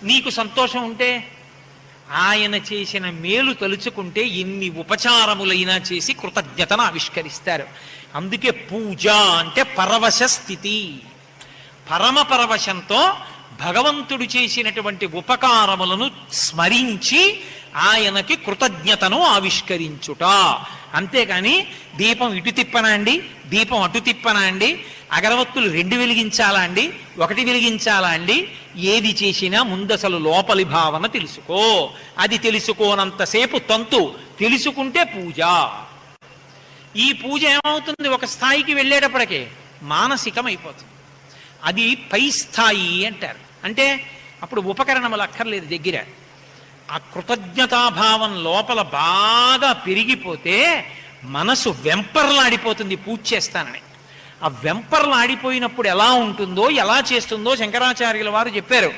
నీకు సంతోషం ఉంటే ఆయన చేసిన మేలు తలుచుకుంటే ఎన్ని ఉపచారములైనా చేసి కృతజ్ఞతను ఆవిష్కరిస్తారు. అందుకే పూజ అంటే పరవశ స్థితి. పరమ పరవశంతో భగవంతుడు చేసినటువంటి ఉపకారములను స్మరించి ఆయనకి కృతజ్ఞతను ఆవిష్కరించుట. అంతేకాని దీపం ఇటు తిప్పనా అండి, దీపం అటు తిప్పనా అండి, అగరవత్తులు 2 వెలిగించాలా అండి, 1 వెలిగించాలా అండి, ఏది చేసినా ముందసలు లోపలి భావన తెలుసుకో. అది తెలుసుకోనంతసేపు తంతు, తెలుసుకుంటే పూజ. ఈ పూజ ఏమవుతుంది, ఒక స్థాయికి వెళ్ళేటప్పటికే మానసికమైపోతుంది. అది పై స్థాయి అంటారు. అంటే అప్పుడు ఉపకరణములు అక్కర్లేదు దగ్గర. ఆ కృతజ్ఞతాభావం లోపల బాగా పెరిగిపోతే మనసు వెంపర్లాడిపోతుంది పూజ చేస్తానని. ఆ వెంపర్లాడిపోయినప్పుడు ఎలా ఉంటుందో, ఎలా చేస్తుందో శంకరాచార్యుల వారు చెప్పారు.